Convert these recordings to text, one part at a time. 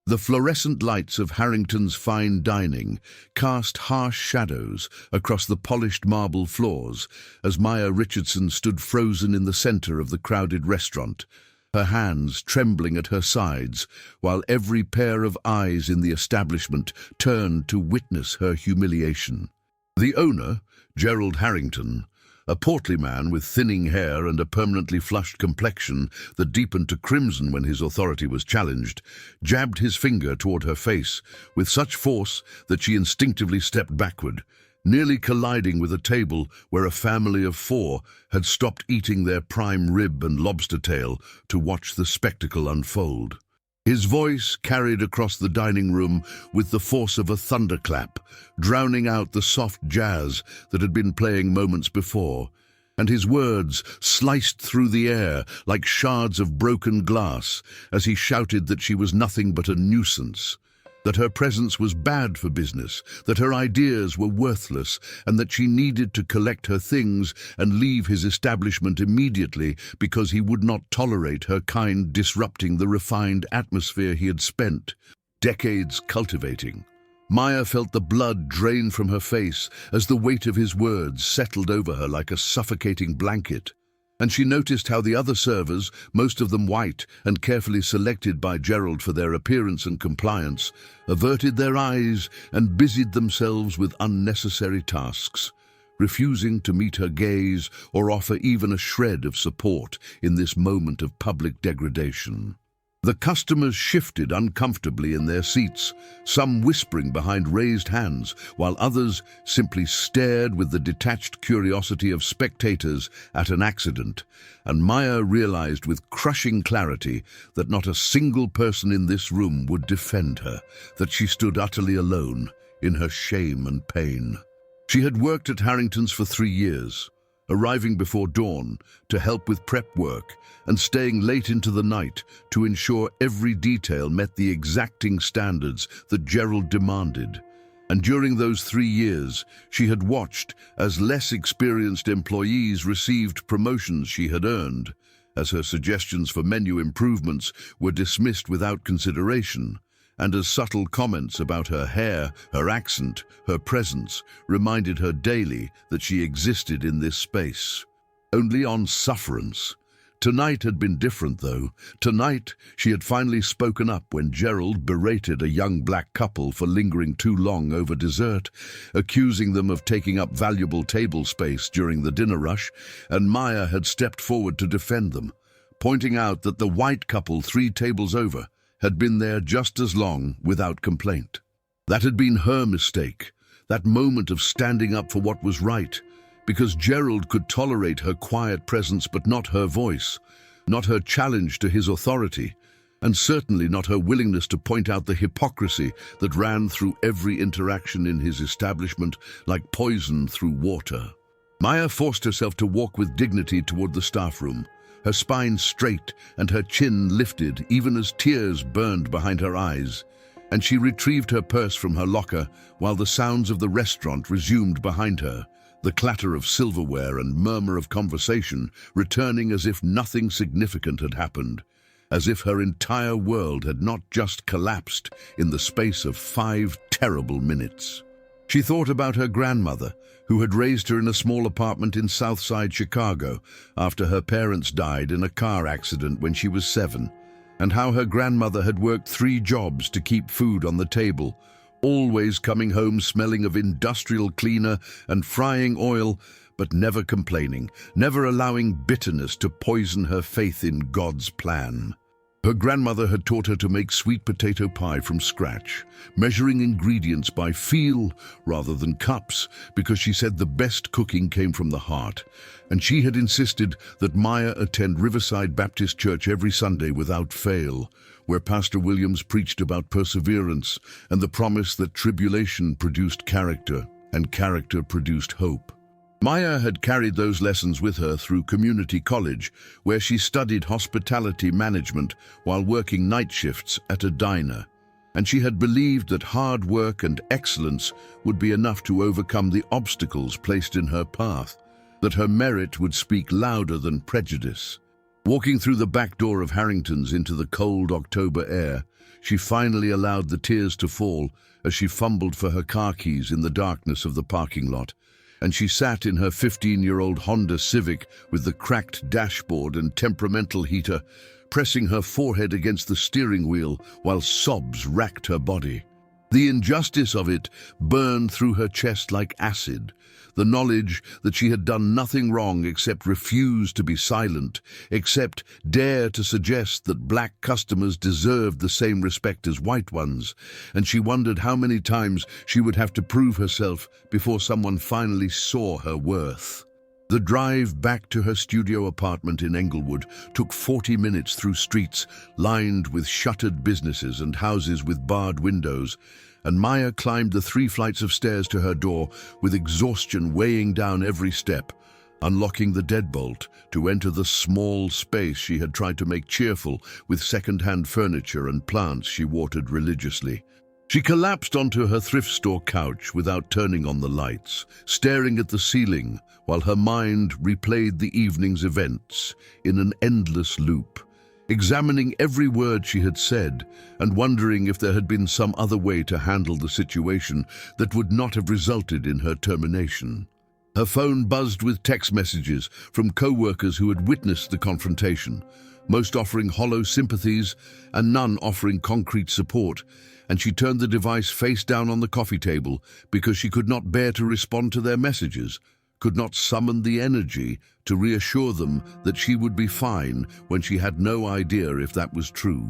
The fluorescent lights of Harrington's fine dining cast harsh shadows across the polished marble floors as Maya Richardson stood frozen in the center of the crowded restaurant, her hands trembling at her sides, while every pair of eyes in the establishment turned to witness her humiliation. The owner, Gerald Harrington, a portly man with thinning hair and a permanently flushed complexion that deepened to crimson when his authority was challenged, jabbed his finger toward her face with such force that she instinctively stepped backward, nearly colliding with a table where a family of 4 had stopped eating their prime rib and lobster tail to watch the spectacle unfold. His voice carried across the dining room with the force of a thunderclap, drowning out the soft jazz that had been playing moments before, and his words sliced through the air like shards of broken glass as he shouted that she was nothing but a nuisance, that her presence was bad for business, that her ideas were worthless, and that she needed to collect her things and leave his establishment immediately because he would not tolerate her kind disrupting the refined atmosphere he had spent decades cultivating. Maya felt the blood drain from her face as the weight of his words settled over her like a suffocating blanket. And she noticed how the other servers, most of them white and carefully selected by Gerald for their appearance and compliance, averted their eyes and busied themselves with unnecessary tasks, refusing to meet her gaze or offer even a shred of support in this moment of public degradation. The customers shifted uncomfortably in their seats, some whispering behind raised hands, while others simply stared with the detached curiosity of spectators at an accident, and Maya realized with crushing clarity that not a single person in this room would defend her, that she stood utterly alone in her shame and pain. She had worked at Harrington's for 3 years, arriving before dawn to help with prep work and staying late into the night to ensure every detail met the exacting standards that Gerald demanded. And during those 3 years, she had watched as less experienced employees received promotions she had earned, as her suggestions for menu improvements were dismissed without consideration, and as subtle comments about her hair, her accent, her presence reminded her daily that she existed in this space, only on sufferance. Tonight had been different, though. Tonight, she had finally spoken up when Gerald berated a young black couple for lingering too long over dessert, accusing them of taking up valuable table space during the dinner rush, and Maya had stepped forward to defend them, pointing out that the white couple 3 tables over had been there just as long without complaint. That had been her mistake, that moment of standing up for what was right, because Gerald could tolerate her quiet presence but not her voice, not her challenge to his authority, and certainly not her willingness to point out the hypocrisy that ran through every interaction in his establishment like poison through water. Maya forced herself to walk with dignity toward the staff room, her spine straight and her chin lifted even as tears burned behind her eyes, and she retrieved her purse from her locker while the sounds of the restaurant resumed behind her, the clatter of silverware and murmur of conversation returning as if nothing significant had happened, as if her entire world had not just collapsed in the space of 5 terrible minutes. She thought about her grandmother, who had raised her in a small apartment in Southside Chicago after her parents died in a car accident when she was 7, and how her grandmother had worked 3 jobs to keep food on the table, always coming home smelling of industrial cleaner and frying oil, but never complaining, never allowing bitterness to poison her faith in God's plan. Her grandmother had taught her to make sweet potato pie from scratch, measuring ingredients by feel rather than cups, because she said the best cooking came from the heart. And she had insisted that Maya attend Riverside Baptist Church every Sunday without fail, where Pastor Williams preached about perseverance and the promise that tribulation produced character and character produced hope. Maya had carried those lessons with her through community college, where she studied hospitality management while working night shifts at a diner, and she had believed that hard work and excellence would be enough to overcome the obstacles placed in her path, that her merit would speak louder than prejudice. Walking through the back door of Harrington's into the cold October air, she finally allowed the tears to fall as she fumbled for her car keys in the darkness of the parking lot. And she sat in her 15-year-old Honda Civic with the cracked dashboard and temperamental heater, pressing her forehead against the steering wheel while sobs racked her body. The injustice of it burned through her chest like acid. The knowledge that she had done nothing wrong except refuse to be silent, except dare to suggest that black customers deserved the same respect as white ones, and she wondered how many times she would have to prove herself before someone finally saw her worth. The drive back to her studio apartment in Englewood took 40 minutes through streets lined with shuttered businesses and houses with barred windows, and Maya climbed the 3 flights of stairs to her door with exhaustion weighing down every step, unlocking the deadbolt to enter the small space she had tried to make cheerful with second-hand furniture and plants she watered religiously. She collapsed onto her thrift store couch without turning on the lights, staring at the ceiling while her mind replayed the evening's events in an endless loop, examining every word she had said and wondering if there had been some other way to handle the situation that would not have resulted in her termination. Her phone buzzed with text messages from co-workers who had witnessed the confrontation, most offering hollow sympathies and none offering concrete support, and she turned the device face down on the coffee table because she could not bear to respond to their messages, could not summon the energy to reassure them that she would be fine when she had no idea if that was true.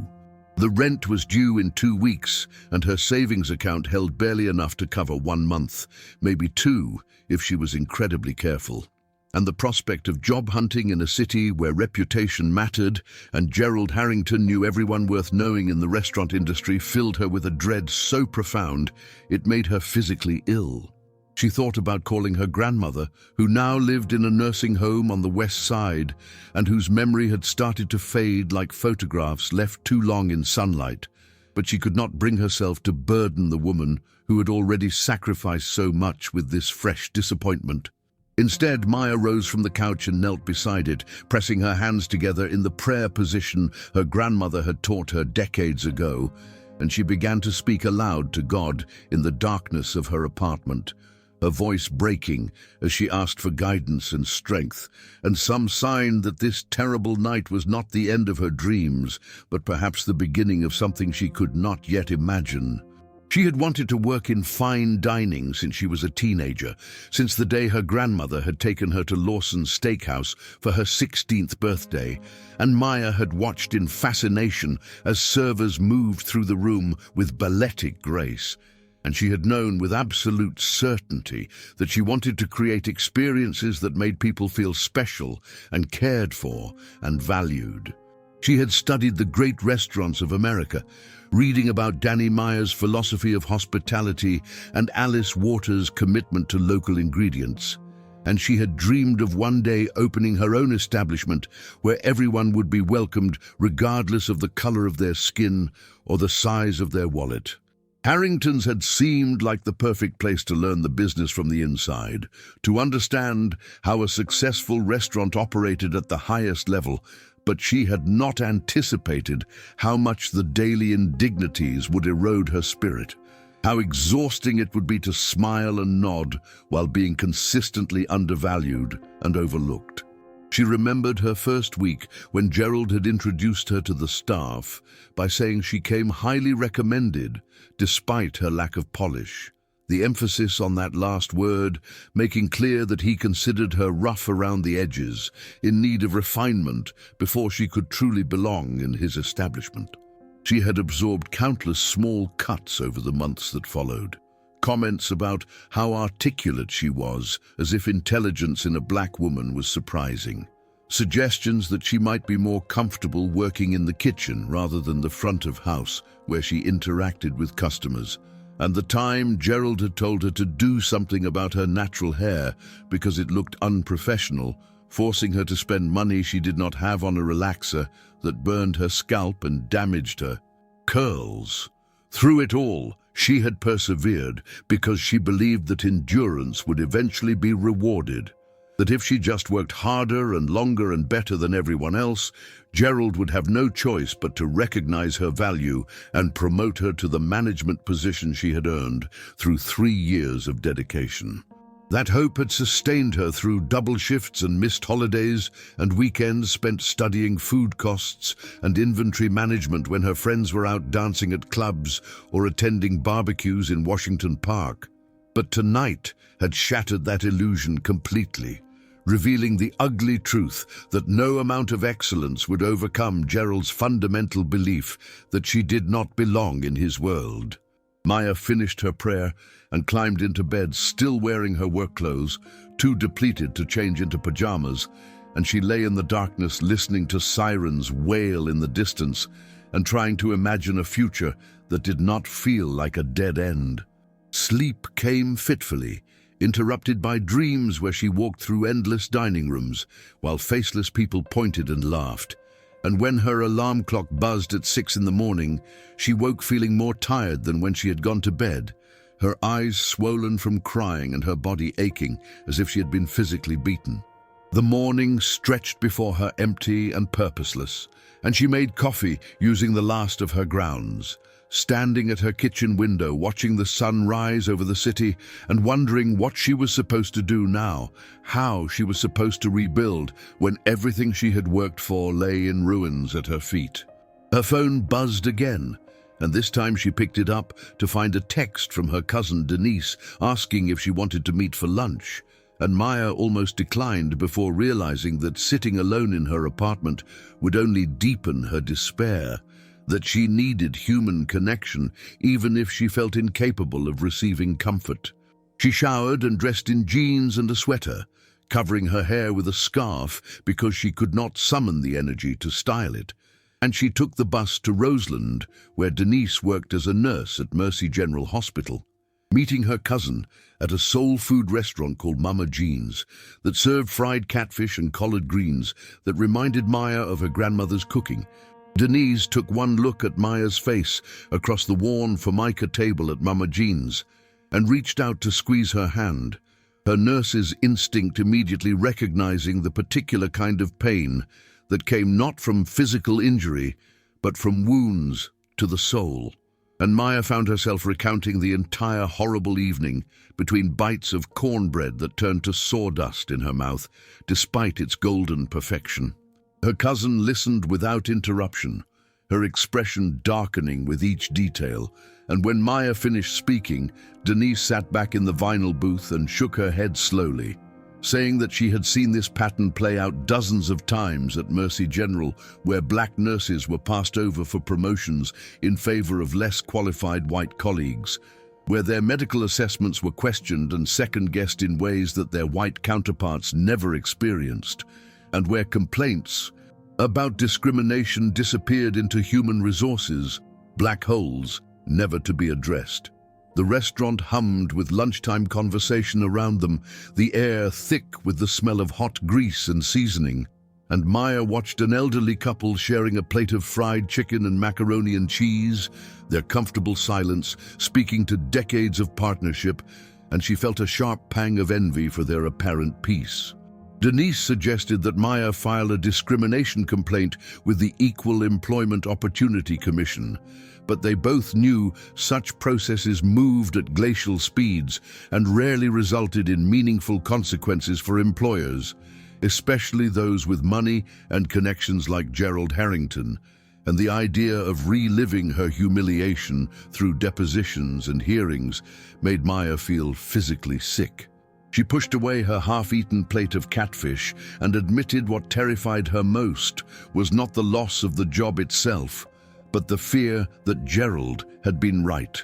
The rent was due in 2 weeks, and her savings account held barely enough to cover 1 month, maybe 2 if she was incredibly careful. And the prospect of job hunting in a city where reputation mattered and Gerald Harrington knew everyone worth knowing in the restaurant industry filled her with a dread so profound it made her physically ill. She thought about calling her grandmother, who now lived in a nursing home on the west side and whose memory had started to fade like photographs left too long in sunlight. But she could not bring herself to burden the woman who had already sacrificed so much with this fresh disappointment. Instead, Maya rose from the couch and knelt beside it, pressing her hands together in the prayer position her grandmother had taught her decades ago, and she began to speak aloud to God in the darkness of her apartment, her voice breaking as she asked for guidance and strength, and some sign that this terrible night was not the end of her dreams, but perhaps the beginning of something she could not yet imagine. She had wanted to work in fine dining since she was a teenager, since the day her grandmother had taken her to Lawson's Steakhouse for her 16th birthday, and Maya had watched in fascination as servers moved through the room with balletic grace. And she had known with absolute certainty that she wanted to create experiences that made people feel special and cared for and valued. She had studied the great restaurants of America, reading about Danny Meyer's philosophy of hospitality and Alice Waters' commitment to local ingredients. And she had dreamed of one day opening her own establishment where everyone would be welcomed regardless of the color of their skin or the size of their wallet. Harrington's had seemed like the perfect place to learn the business from the inside, to understand how a successful restaurant operated at the highest level, but she had not anticipated how much the daily indignities would erode her spirit, how exhausting it would be to smile and nod while being consistently undervalued and overlooked. She remembered her first week when Gerald had introduced her to the staff by saying she came highly recommended despite her lack of polish, the emphasis on that last word making clear that he considered her rough around the edges, in need of refinement before she could truly belong in his establishment. She had absorbed countless small cuts over the months that followed. Comments about how articulate she was, as if intelligence in a black woman was surprising. Suggestions that she might be more comfortable working in the kitchen rather than the front of house, where she interacted with customers. And the time Gerald had told her to do something about her natural hair because it looked unprofessional, forcing her to spend money she did not have on a relaxer that burned her scalp and damaged her. Curls. Through it all, she had persevered because she believed that endurance would eventually be rewarded. That if she just worked harder and longer and better than everyone else, Gerald would have no choice but to recognize her value and promote her to the management position she had earned through 3 years of dedication. That hope had sustained her through double shifts and missed holidays and weekends spent studying food costs and inventory management when her friends were out dancing at clubs or attending barbecues in Washington Park. But tonight had shattered that illusion completely, revealing the ugly truth that no amount of excellence would overcome Gerald's fundamental belief that she did not belong in his world. Maya finished her prayer and climbed into bed, still wearing her work clothes, too depleted to change into pajamas, and she lay in the darkness listening to sirens wail in the distance and trying to imagine a future that did not feel like a dead end. Sleep came fitfully, interrupted by dreams where she walked through endless dining rooms while faceless people pointed and laughed. And when her alarm clock buzzed at 6 in the morning, she woke feeling more tired than when she had gone to bed, her eyes swollen from crying and her body aching as if she had been physically beaten. The morning stretched before her empty and purposeless, and she made coffee using the last of her grounds, standing at her kitchen window watching the sun rise over the city and wondering what she was supposed to do now, how she was supposed to rebuild when everything she had worked for lay in ruins at her feet. Her phone buzzed again, and this time she picked it up to find a text from her cousin Denise asking if she wanted to meet for lunch, and Maya almost declined before realizing that sitting alone in her apartment would only deepen her despair, that she needed human connection even if she felt incapable of receiving comfort. She showered and dressed in jeans and a sweater, covering her hair with a scarf because she could not summon the energy to style it, and she took the bus to Roseland, where Denise worked as a nurse at Mercy General Hospital, meeting her cousin at a soul food restaurant called Mama Jean's that served fried catfish and collard greens that reminded Maya of her grandmother's cooking. Denise took one look at Maya's face across the worn Formica table at Mama Jean's and reached out to squeeze her hand, her nurse's instinct immediately recognizing the particular kind of pain that came not from physical injury, but from wounds to the soul. And Maya found herself recounting the entire horrible evening between bites of cornbread that turned to sawdust in her mouth, despite its golden perfection. Her cousin listened without interruption, her expression darkening with each detail, and when Maya finished speaking, Denise sat back in the vinyl booth and shook her head slowly, saying that she had seen this pattern play out dozens of times at Mercy General, where black nurses were passed over for promotions in favor of less qualified white colleagues, where their medical assessments were questioned and second-guessed in ways that their white counterparts never experienced, and where complaints about discrimination disappeared into human resources, black holes never to be addressed. The restaurant hummed with lunchtime conversation around them, the air thick with the smell of hot grease and seasoning, and Maya watched an elderly couple sharing a plate of fried chicken and macaroni and cheese, their comfortable silence speaking to decades of partnership, and she felt a sharp pang of envy for their apparent peace. Denise suggested that Maya file a discrimination complaint with the Equal Employment Opportunity Commission, but they both knew such processes moved at glacial speeds and rarely resulted in meaningful consequences for employers, especially those with money and connections like Gerald Harrington, and the idea of reliving her humiliation through depositions and hearings made Maya feel physically sick. She pushed away her half-eaten plate of catfish and admitted what terrified her most was not the loss of the job itself, but the fear that Gerald had been right,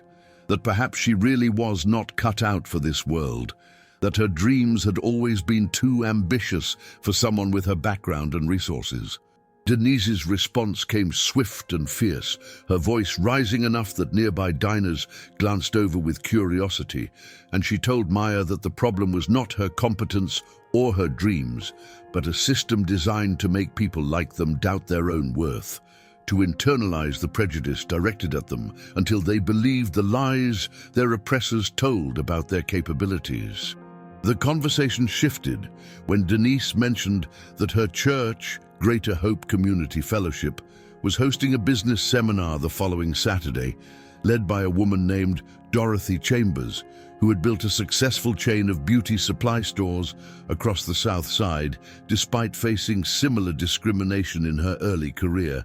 that perhaps she really was not cut out for this world, that her dreams had always been too ambitious for someone with her background and resources. Denise's response came swift and fierce, her voice rising enough that nearby diners glanced over with curiosity, and she told Maya that the problem was not her competence or her dreams, but a system designed to make people like them doubt their own worth, to internalize the prejudice directed at them until they believed the lies their oppressors told about their capabilities. The conversation shifted when Denise mentioned that her church, Greater Hope Community Fellowship, was hosting a business seminar the following Saturday, led by a woman named Dorothy Chambers, who had built a successful chain of beauty supply stores across the South Side, despite facing similar discrimination in her early career.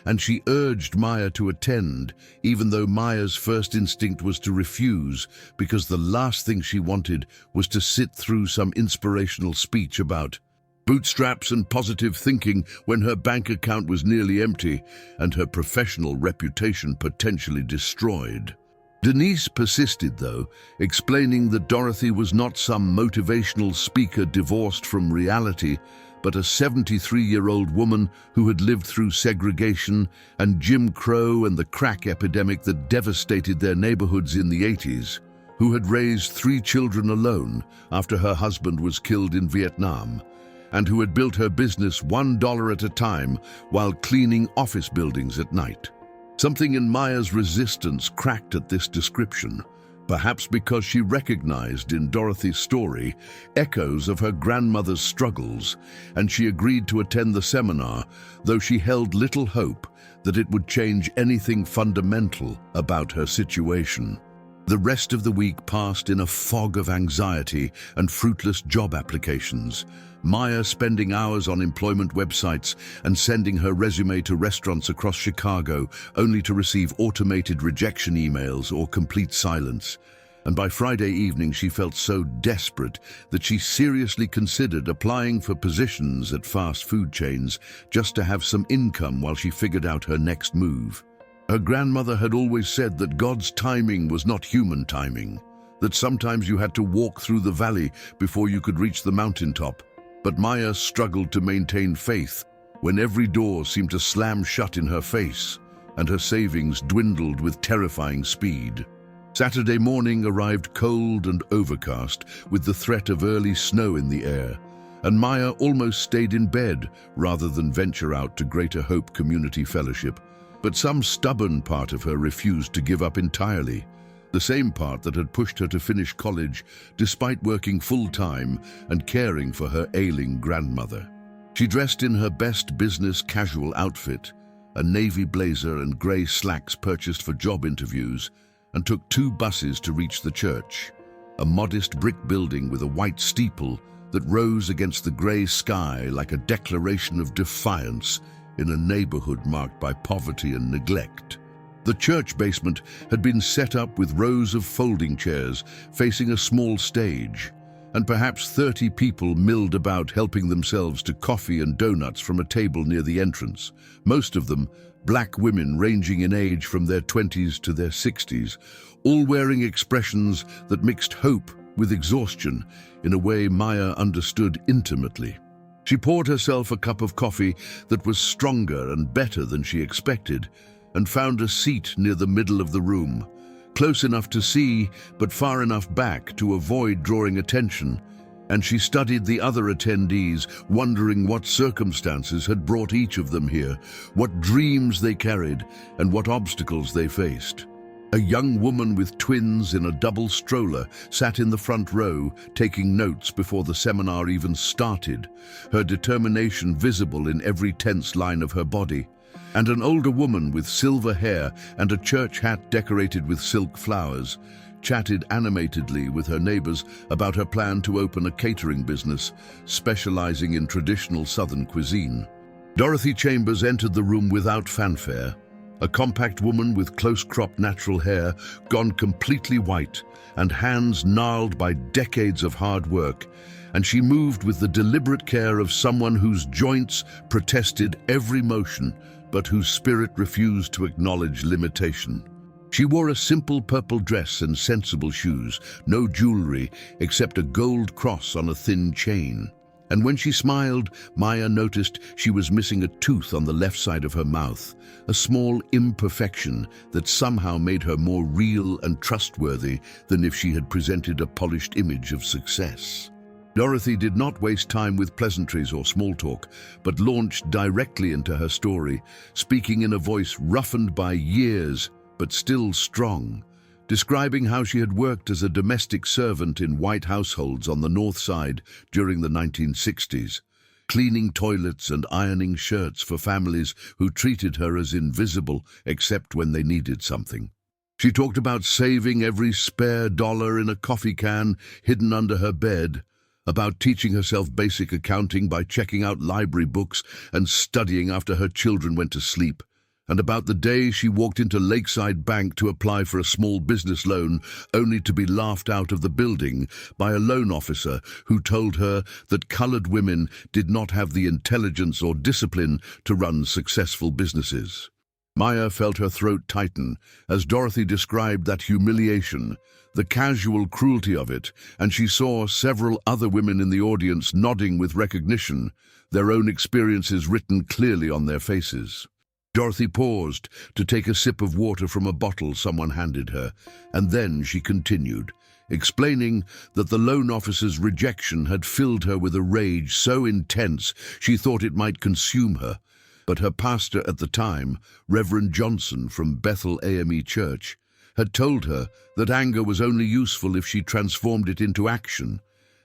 And she urged Maya to attend, even though Maya's first instinct was to refuse, because the last thing she wanted was to sit through some inspirational speech about bootstraps and positive thinking when her bank account was nearly empty and her professional reputation potentially destroyed. Denise persisted, though, explaining that Dorothy was not some motivational speaker divorced from reality, but a 73-year-old woman who had lived through segregation and Jim Crow and the crack epidemic that devastated their neighborhoods in the 80s, who had raised 3 children alone after her husband was killed in Vietnam, and who had built her business $1 at a time while cleaning office buildings at night. Something in Maya's resistance cracked at this description, perhaps because she recognized in Dorothy's story echoes of her grandmother's struggles, and she agreed to attend the seminar, though she held little hope that it would change anything fundamental about her situation. The rest of the week passed in a fog of anxiety and fruitless job applications, Maya spending hours on employment websites and sending her resume to restaurants across Chicago only to receive automated rejection emails or complete silence. And by Friday evening she felt so desperate that she seriously considered applying for positions at fast food chains just to have some income while she figured out her next move. Her grandmother had always said that God's timing was not human timing, that sometimes you had to walk through the valley before you could reach the mountaintop. But Maya struggled to maintain faith when every door seemed to slam shut in her face and her savings dwindled with terrifying speed. Saturday morning arrived cold and overcast with the threat of early snow in the air, and Maya almost stayed in bed rather than venture out to Greater Hope Community Fellowship. But some stubborn part of her refused to give up entirely. The same part that had pushed her to finish college despite working full-time and caring for her ailing grandmother. She dressed in her best business casual outfit, a navy blazer and grey slacks purchased for job interviews, and took 2 buses to reach the church, a modest brick building with a white steeple that rose against the grey sky like a declaration of defiance in a neighborhood marked by poverty and neglect. The church basement had been set up with rows of folding chairs facing a small stage, and perhaps 30 people milled about helping themselves to coffee and donuts from a table near the entrance, most of them black women ranging in age from their 20s to their 60s, all wearing expressions that mixed hope with exhaustion in a way Maya understood intimately. She poured herself a cup of coffee that was stronger and better than she expected, and found a seat near the middle of the room, close enough to see, but far enough back to avoid drawing attention, and she studied the other attendees, wondering what circumstances had brought each of them here, what dreams they carried, and what obstacles they faced. A young woman with twins in a double stroller sat in the front row, taking notes before the seminar even started, her determination visible in every tense line of her body. And an older woman with silver hair and a church hat decorated with silk flowers chatted animatedly with her neighbors about her plan to open a catering business specializing in traditional Southern cuisine. Dorothy Chambers entered the room without fanfare, a compact woman with close-cropped natural hair gone completely white and hands gnarled by decades of hard work, and she moved with the deliberate care of someone whose joints protested every motion, but whose spirit refused to acknowledge limitation. She wore a simple purple dress and sensible shoes, no jewelry except a gold cross on a thin chain. And when she smiled, Maya noticed she was missing a tooth on the left side of her mouth, a small imperfection that somehow made her more real and trustworthy than if she had presented a polished image of success. Dorothy did not waste time with pleasantries or small talk, but launched directly into her story, speaking in a voice roughened by years, but still strong. describing how she had worked as a domestic servant in white households on the North Side during the 1960s, cleaning toilets and ironing shirts for families who treated her as invisible except when they needed something. She talked about saving every spare dollar in a coffee can hidden under her bed, about teaching herself basic accounting by checking out library books and studying after her children went to sleep, and about the day she walked into Lakeside Bank to apply for a small business loan only to be laughed out of the building by a loan officer who told her that colored women did not have the intelligence or discipline to run successful businesses. Maya felt her throat tighten as Dorothy described that humiliation, the casual cruelty of it, and she saw several other women in the audience nodding with recognition, their own experiences written clearly on their faces. Dorothy paused to take a sip of water from a bottle someone handed her, and then she continued, explaining that the loan officer's rejection had filled her with a rage so intense she thought it might consume her. But her pastor at the time, Reverend Johnson from Bethel AME Church, had told her that anger was only useful if she transformed it into action,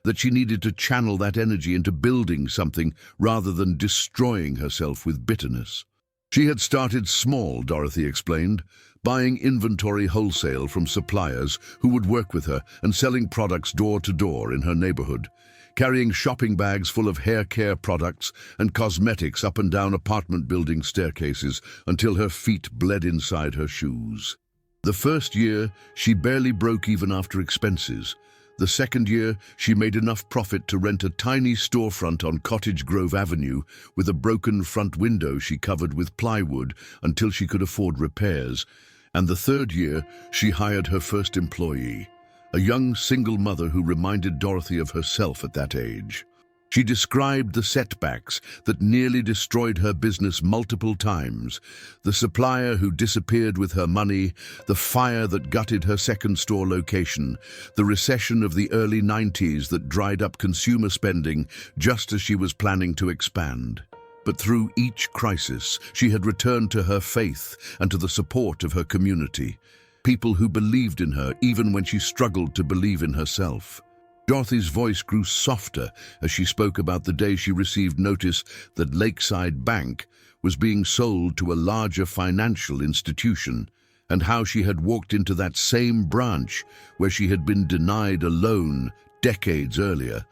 that she needed to channel that energy into building something rather than destroying herself with bitterness. She had started small, Dorothy explained, buying inventory wholesale from suppliers who would work with her and selling products door to door in her neighborhood, carrying shopping bags full of hair care products and cosmetics up and down apartment building staircases until her feet bled inside her shoes. The first year, she barely broke even after expenses. The second year, she made enough profit to rent a tiny storefront on Cottage Grove Avenue with a broken front window she covered with plywood until she could afford repairs. And the third year, she hired her first employee, a young single mother who reminded Dorothy of herself at that age. She described the setbacks that nearly destroyed her business multiple times, the supplier who disappeared with her money, the fire that gutted her second store location, the recession of the early 90s that dried up consumer spending just as she was planning to expand. But through each crisis, she had returned to her faith and to the support of her community, people who believed in her even when she struggled to believe in herself. Dorothy's voice grew softer as she spoke about the day she received notice that Lakeside Bank was being sold to a larger financial institution, and how she had walked into that same branch where she had been denied a loan decades earlier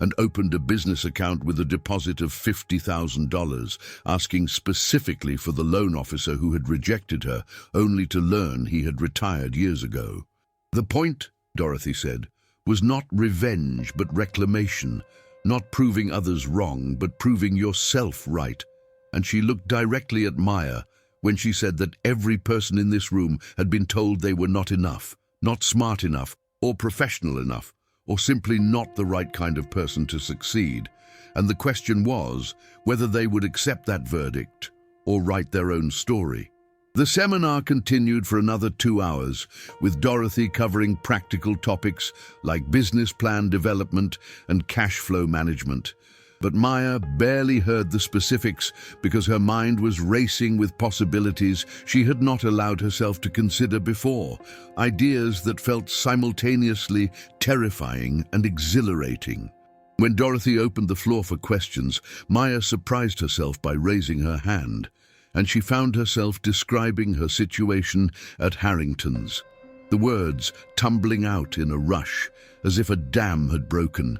and opened a business account with a deposit of $50,000, asking specifically for the loan officer who had rejected her, only to learn he had retired years ago. The point, Dorothy said, was not revenge but reclamation, not proving others wrong but proving yourself right. And she looked directly at Maya when she said that every person in this room had been told they were not enough, not smart enough, or professional enough, or simply not the right kind of person to succeed. And the question was whether they would accept that verdict or write their own story. The seminar continued for another 2 hours, with Dorothy covering practical topics like business plan development and cash flow management. But Maya barely heard the specifics because her mind was racing with possibilities she had not allowed herself to consider before, ideas that felt simultaneously terrifying and exhilarating. When Dorothy opened the floor for questions, Maya surprised herself by raising her hand, and she found herself describing her situation at Harrington's, the words tumbling out in a rush, as if a dam had broken.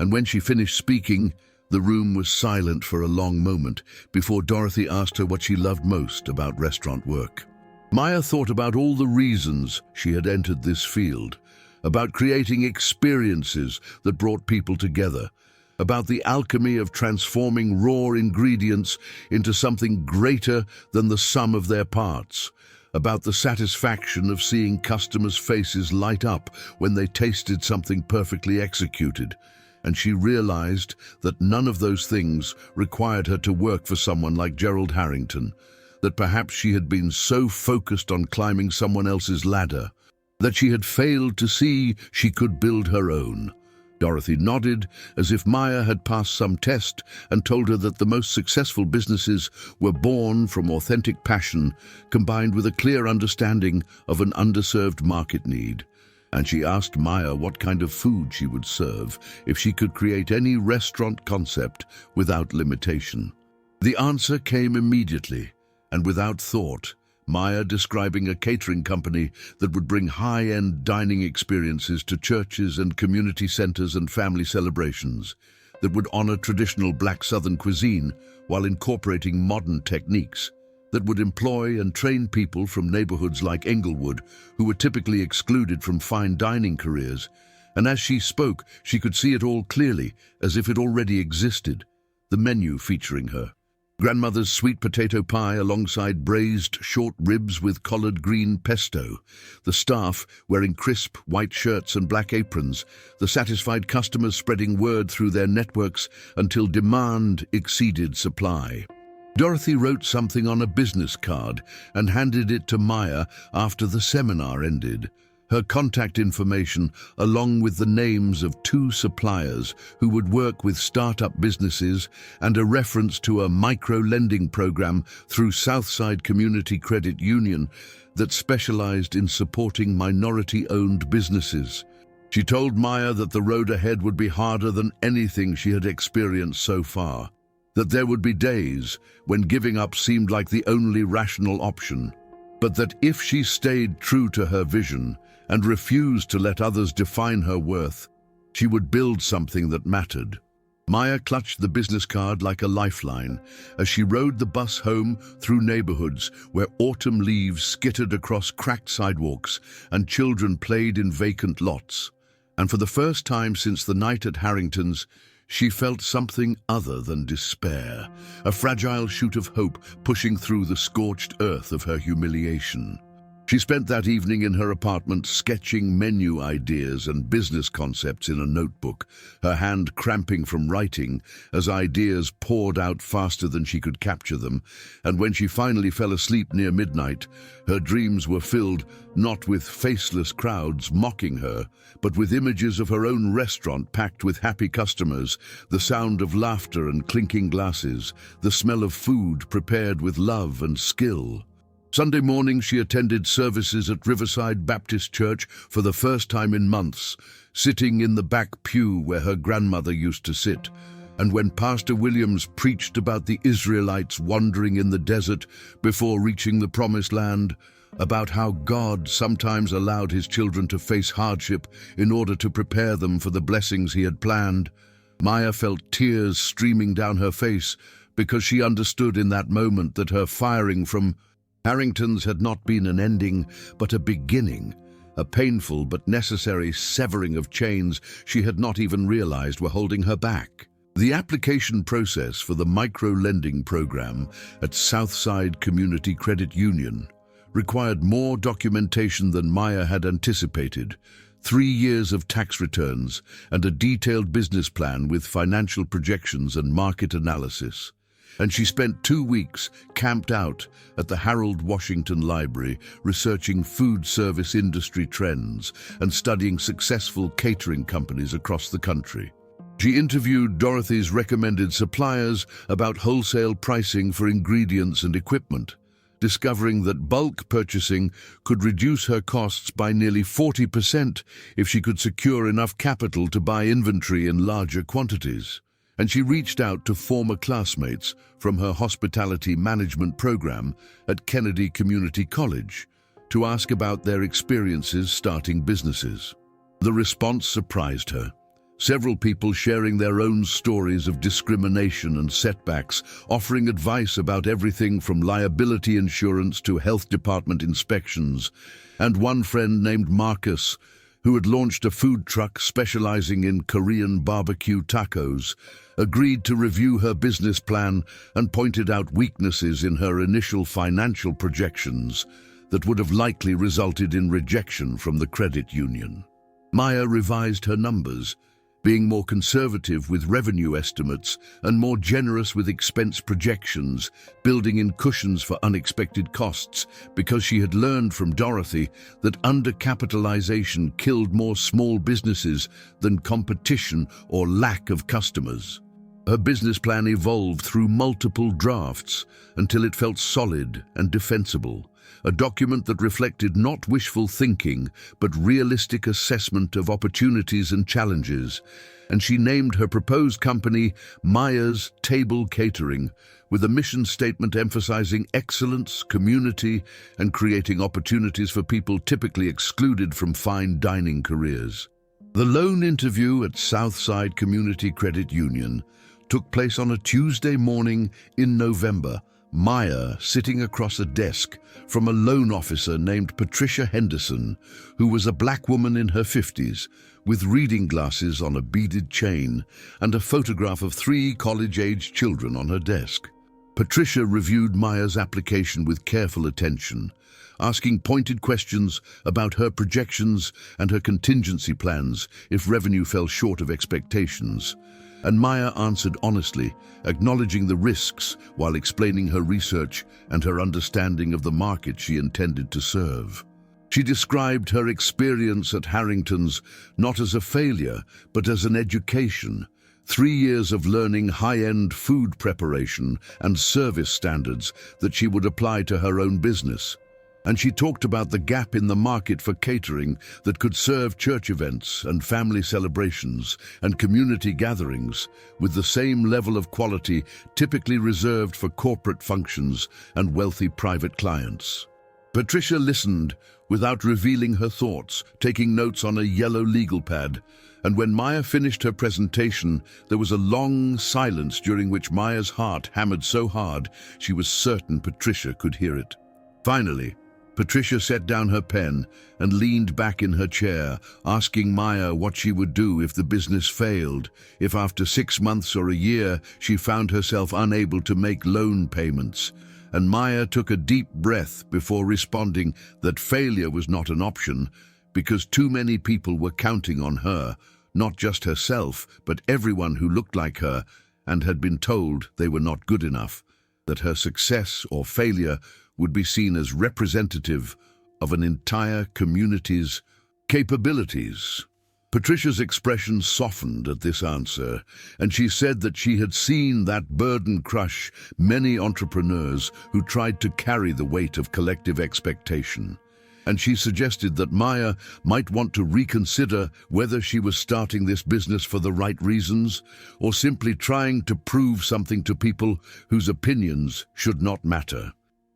And when she finished speaking, the room was silent for a long moment before Dorothy asked her what she loved most about restaurant work. Maya thought about all the reasons she had entered this field, about creating experiences that brought people together, about the alchemy of transforming raw ingredients into something greater than the sum of their parts, about the satisfaction of seeing customers' faces light up when they tasted something perfectly executed. And she realized that none of those things required her to work for someone like Gerald Harrington, that perhaps she had been so focused on climbing someone else's ladder that she had failed to see she could build her own. Dorothy nodded, as if Maya had passed some test, and told her that the most successful businesses were born from authentic passion, combined with a clear understanding of an underserved market need. And she asked Maya what kind of food she would serve if she could create any restaurant concept without limitation. The answer came immediately, and without thought, Maya describing a catering company that would bring high-end dining experiences to churches and community centers and family celebrations, that would honor traditional Black Southern cuisine while incorporating modern techniques, that would employ and train people from neighborhoods like Englewood who were typically excluded from fine dining careers. And as she spoke, she could see it all clearly, as if it already existed, the menu featuring her. Grandmother's sweet potato pie alongside braised short ribs with collard green pesto, the staff wearing crisp white shirts and black aprons, the satisfied customers spreading word through their networks until demand exceeded supply. Dorothy wrote something on a business card and handed it to Maya after the seminar ended. Her contact information, along with the names of 2 suppliers who would work with startup businesses, and a reference to a micro-lending program through Southside Community Credit Union that specialized in supporting minority-owned businesses. She told Maya that the road ahead would be harder than anything she had experienced so far, that there would be days when giving up seemed like the only rational option, but that if she stayed true to her vision and refused to let others define her worth, she would build something that mattered. Maya clutched the business card like a lifeline as she rode the bus home through neighborhoods where autumn leaves skittered across cracked sidewalks and children played in vacant lots. And for the first time since the night at Harrington's, she felt something other than despair, a fragile shoot of hope pushing through the scorched earth of her humiliation. She spent that evening in her apartment sketching menu ideas and business concepts in a notebook, her hand cramping from writing as ideas poured out faster than she could capture them. And when she finally fell asleep near midnight, her dreams were filled not with faceless crowds mocking her, but with images of her own restaurant packed with happy customers, the sound of laughter and clinking glasses, the smell of food prepared with love and skill. Sunday morning, she attended services at Riverside Baptist Church for the first time in months, sitting in the back pew where her grandmother used to sit. And when Pastor Williams preached about the Israelites wandering in the desert before reaching the Promised Land, about how God sometimes allowed his children to face hardship in order to prepare them for the blessings he had planned, Maya felt tears streaming down her face because she understood in that moment that her firing from Harrington's had not been an ending, but a beginning, a painful but necessary severing of chains she had not even realized were holding her back. The application process for the micro-lending program at Southside Community Credit Union required more documentation than Maya had anticipated, 3 years of tax returns and a detailed business plan with financial projections and market analysis. And she spent 2 weeks camped out at the Harold Washington Library researching food service industry trends and studying successful catering companies across the country. She interviewed Dorothy's recommended suppliers about wholesale pricing for ingredients and equipment, discovering that bulk purchasing could reduce her costs by nearly 40% if she could secure enough capital to buy inventory in larger quantities. And she reached out to former classmates from her hospitality management program at Kennedy Community College to ask about their experiences starting businesses. The response surprised her. Several people sharing their own stories of discrimination and setbacks, offering advice about everything from liability insurance to health department inspections. And one friend named Marcus, who had launched a food truck specializing in Korean barbecue tacos, agreed to review her business plan and pointed out weaknesses in her initial financial projections that would have likely resulted in rejection from the credit union. Maya revised her numbers, being more conservative with revenue estimates and more generous with expense projections, building in cushions for unexpected costs, because she had learned from Dorothy that undercapitalization killed more small businesses than competition or lack of customers. Her business plan evolved through multiple drafts until it felt solid and defensible, a document that reflected not wishful thinking, but realistic assessment of opportunities and challenges. And she named her proposed company Maya's Table Catering, with a mission statement emphasizing excellence, community, and creating opportunities for people typically excluded from fine dining careers. The lone interview at Southside Community Credit Union took place on a Tuesday morning in November, Maya sitting across a desk from a loan officer named Patricia Henderson, who was a black woman in her 50s, with reading glasses on a beaded chain and a photograph of 3 college-age children on her desk. Patricia reviewed Maya's application with careful attention, asking pointed questions about her projections and her contingency plans if revenue fell short of expectations. And Maya answered honestly, acknowledging the risks while explaining her research and her understanding of the market she intended to serve. She described her experience at Harrington's not as a failure, but as an education. 3 years of learning high-end food preparation and service standards that she would apply to her own business. And she talked about the gap in the market for catering that could serve church events and family celebrations and community gatherings with the same level of quality typically reserved for corporate functions and wealthy private clients. Patricia listened without revealing her thoughts, taking notes on a yellow legal pad. And when Maya finished her presentation, there was a long silence during which Maya's heart hammered so hard she was certain Patricia could hear it. Finally, Patricia set down her pen and leaned back in her chair, asking Maya what she would do if the business failed, if after 6 months or a year she found herself unable to make loan payments. And Maya took a deep breath before responding that failure was not an option, because too many people were counting on her, not just herself, but everyone who looked like her and had been told they were not good enough, that her success or failure would be seen as representative of an entire community's capabilities. Patricia's expression softened at this answer, and she said that she had seen that burden crush many entrepreneurs who tried to carry the weight of collective expectation. And she suggested that Maya might want to reconsider whether she was starting this business for the right reasons, or simply trying to prove something to people whose opinions should not matter.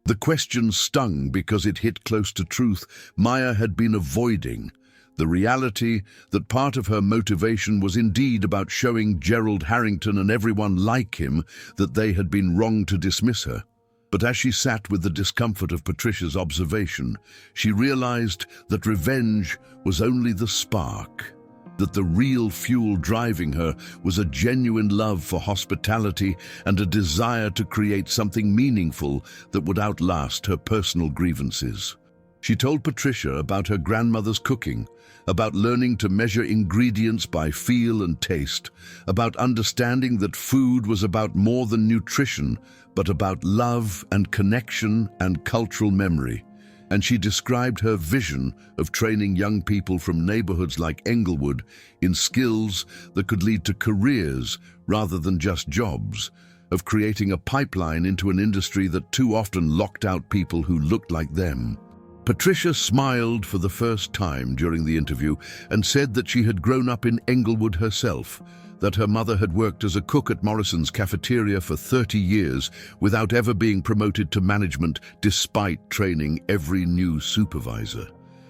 The question stung because it hit close to truth Maya had been avoiding, the reality that part of her motivation was indeed about showing Gerald Harrington and everyone like him that they had been wrong to dismiss her. But as she sat with the discomfort of Patricia's observation, she realized that revenge was only the spark, that the real fuel driving her was a genuine love for hospitality and a desire to create something meaningful that would outlast her personal grievances. She told Patricia about her grandmother's cooking, about learning to measure ingredients by feel and taste, about understanding that food was about more than nutrition, but about love and connection and cultural memory. And she described her vision of training young people from neighborhoods like Englewood in skills that could lead to careers rather than just jobs, of creating a pipeline into an industry that too often locked out people who looked like them. Patricia smiled for the first time during the interview and said that she had grown up in Englewood herself, that her mother had worked as a cook at Morrison's cafeteria for 30 years without ever being promoted to management despite training every new supervisor.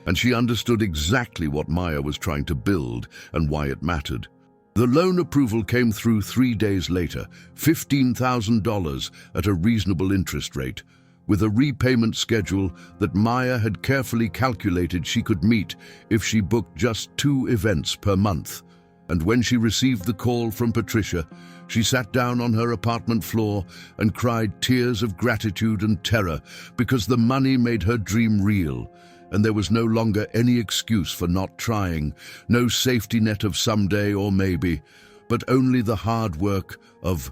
And she understood exactly what Maya was trying to build and why it mattered. The loan approval came through 3 days later, $15,000 at a reasonable interest rate, with a repayment schedule that Maya had carefully calculated she could meet if she booked just 2 events per month. And when she received the call from Patricia, she sat down on her apartment floor and cried tears of gratitude and terror because the money made her dream real, and there was no longer any excuse for not trying, no safety net of someday or maybe, but only the hard work of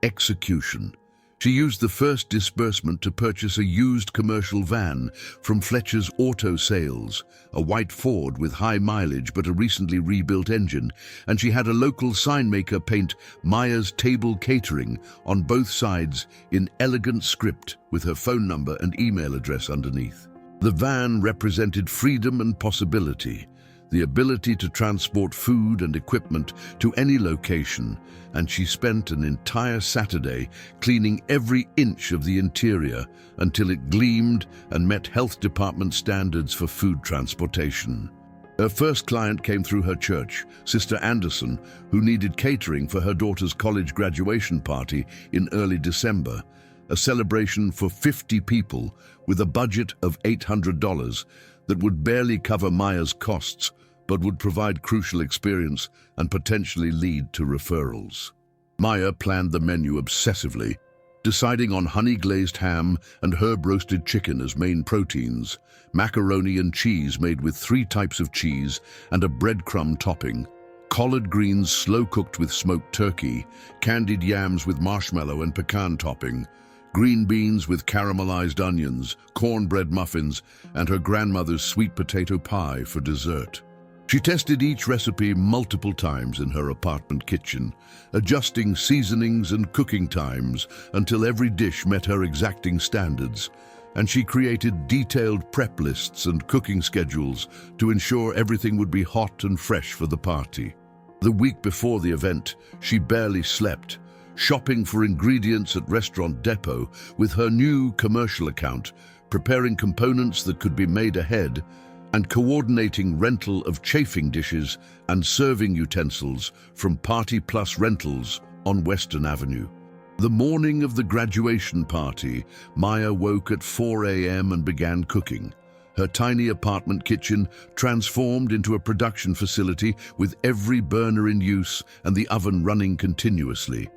execution. She used the first disbursement to purchase a used commercial van from Fletcher's Auto Sales, a white Ford with high mileage but a recently rebuilt engine, and she had a local sign maker paint Maya's Table Catering on both sides in elegant script with her phone number and email address underneath. The van represented freedom and possibility, the ability to transport food and equipment to any location, and she spent an entire Saturday cleaning every inch of the interior until it gleamed and met health department standards for food transportation. Her first client came through her church, Sister Anderson, who needed catering for her daughter's college graduation party in early December, a celebration for 50 people with a budget of $800 that would barely cover Maya's costs, but would provide crucial experience and potentially lead to referrals. Maya planned the menu obsessively, deciding on honey-glazed ham and herb-roasted chicken as main proteins, macaroni and cheese made with 3 types of cheese and a breadcrumb topping, collard greens slow-cooked with smoked turkey, candied yams with marshmallow and pecan topping, green beans with caramelized onions, cornbread muffins, and her grandmother's sweet potato pie for dessert. She tested each recipe multiple times in her apartment kitchen, adjusting seasonings and cooking times until every dish met her exacting standards, and she created detailed prep lists and cooking schedules to ensure everything would be hot and fresh for the party. The week before the event, she barely slept, shopping for ingredients at Restaurant Depot with her new commercial account, preparing components that could be made ahead, and coordinating rental of chafing dishes and serving utensils from Party Plus Rentals on Western Avenue. The morning of the graduation party, Maya woke at 4 a.m. and began cooking. Her tiny apartment kitchen transformed into a production facility with every burner in use and the oven running continuously.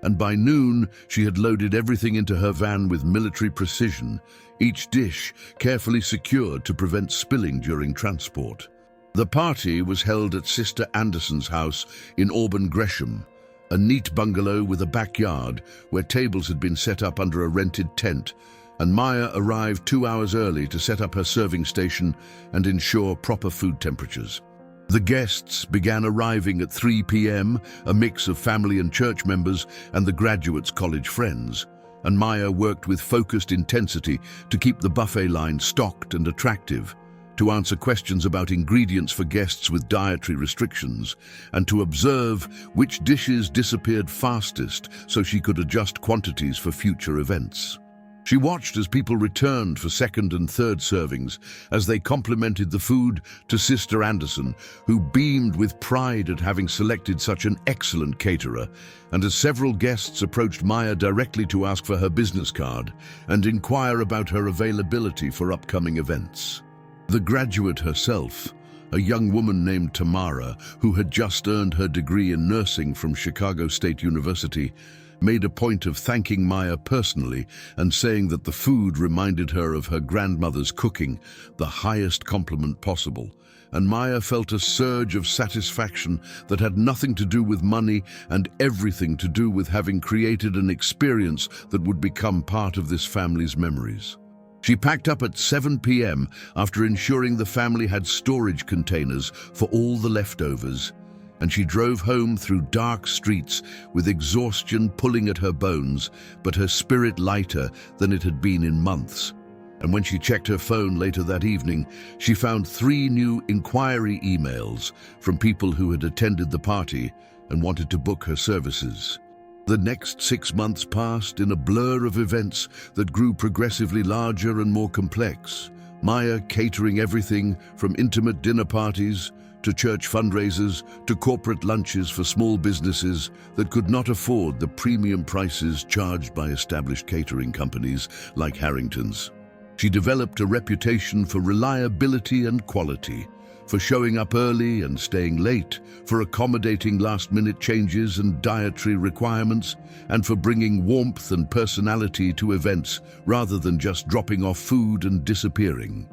And by noon, she had loaded everything into her van with military precision, each dish carefully secured to prevent spilling during transport. The party was held at Sister Anderson's house in Auburn Gresham, a neat bungalow with a backyard where tables had been set up under a rented tent, and Maya arrived 2 hours early to set up her serving station and ensure proper food temperatures. The guests began arriving at 3 p.m., a mix of family and church members and the graduates' college friends, and Maya worked with focused intensity to keep the buffet line stocked and attractive, to answer questions about ingredients for guests with dietary restrictions, and to observe which dishes disappeared fastest so she could adjust quantities for future events. She watched as people returned for second and third servings as they complimented the food to Sister Anderson, who beamed with pride at having selected such an excellent caterer, and as several guests approached Maya directly to ask for her business card and inquire about her availability for upcoming events. The graduate herself, a young woman named Tamara, who had just earned her degree in nursing from Chicago State University, made a point of thanking Maya personally and saying that the food reminded her of her grandmother's cooking, the highest compliment possible. And Maya felt a surge of satisfaction that had nothing to do with money and everything to do with having created an experience that would become part of this family's memories. She packed up at 7 p.m. after ensuring the family had storage containers for all the leftovers, and she drove home through dark streets with exhaustion pulling at her bones, but her spirit lighter than it had been in months. And when she checked her phone later that evening, she found 3 new inquiry emails from people who had attended the party and wanted to book her services. The next 6 months passed in a blur of events that grew progressively larger and more complex. Maya catering everything from intimate dinner parties to church fundraisers, to corporate lunches for small businesses that could not afford the premium prices charged by established catering companies like Harrington's. She developed a reputation for reliability and quality, for showing up early and staying late, for accommodating last-minute changes and dietary requirements, and for bringing warmth and personality to events rather than just dropping off food and disappearing.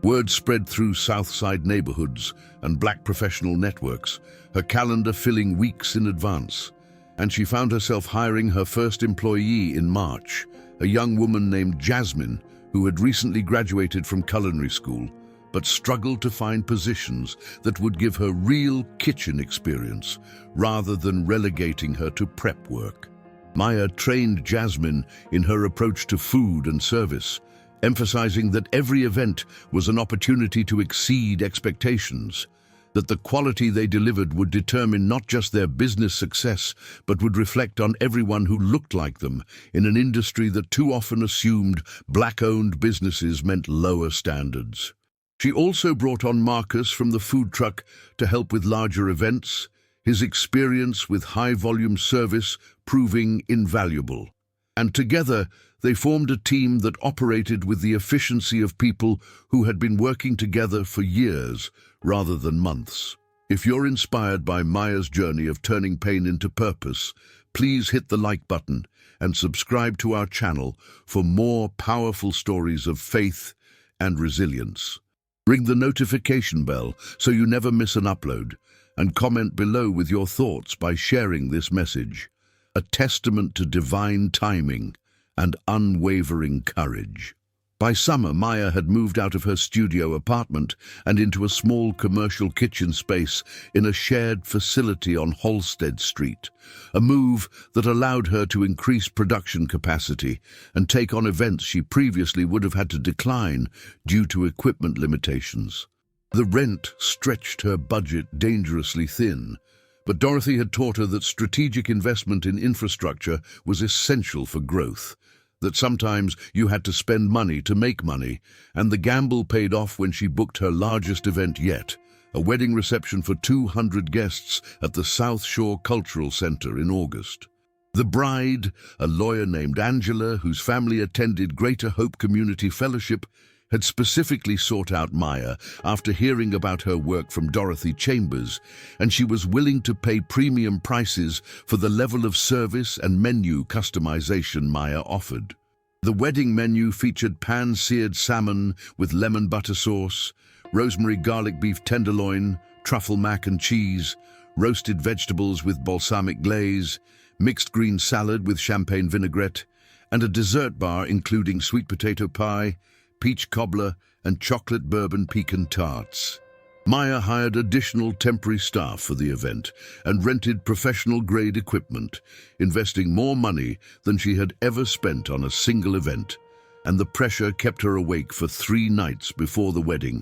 Word spread through Southside neighborhoods and black professional networks, her calendar filling weeks in advance. And she found herself hiring her first employee in March, a young woman named Jasmine, who had recently graduated from culinary school, but struggled to find positions that would give her real kitchen experience, rather than relegating her to prep work. Maya trained Jasmine in her approach to food and service, emphasizing that every event was an opportunity to exceed expectations, that the quality they delivered would determine not just their business success, but would reflect on everyone who looked like them in an industry that too often assumed black-owned businesses meant lower standards. She also brought on Marcus from the food truck to help with larger events, his experience with high-volume service proving invaluable. And together, they formed a team that operated with the efficiency of people who had been working together for years rather than months. If you're inspired by Maya's journey of turning pain into purpose, please hit the like button and subscribe to our channel for more powerful stories of faith and resilience. Ring the notification bell so you never miss an upload, and comment below with your thoughts by sharing this message, a testament to divine timing and unwavering courage. By summer, Maya had moved out of her studio apartment and into a small commercial kitchen space in a shared facility on Halsted Street, a move that allowed her to increase production capacity and take on events she previously would have had to decline due to equipment limitations. The rent stretched her budget dangerously thin, but Dorothy had taught her that strategic investment in infrastructure was essential for growth, that sometimes you had to spend money to make money, and the gamble paid off when she booked her largest event yet, a wedding reception for 200 guests at the South Shore Cultural Center in August. The bride, a lawyer named Angela, whose family attended Greater Hope Community Fellowship, had specifically sought out Maya after hearing about her work from Dorothy Chambers, and she was willing to pay premium prices for the level of service and menu customization Maya offered. The wedding menu featured pan-seared salmon with lemon butter sauce, rosemary garlic beef tenderloin, truffle mac and cheese, roasted vegetables with balsamic glaze, mixed green salad with champagne vinaigrette, and a dessert bar including sweet potato pie, peach cobbler, and chocolate bourbon pecan tarts. Maya hired additional temporary staff for the event and rented professional-grade equipment, investing more money than she had ever spent on a single event, and the pressure kept her awake for 3 nights before the wedding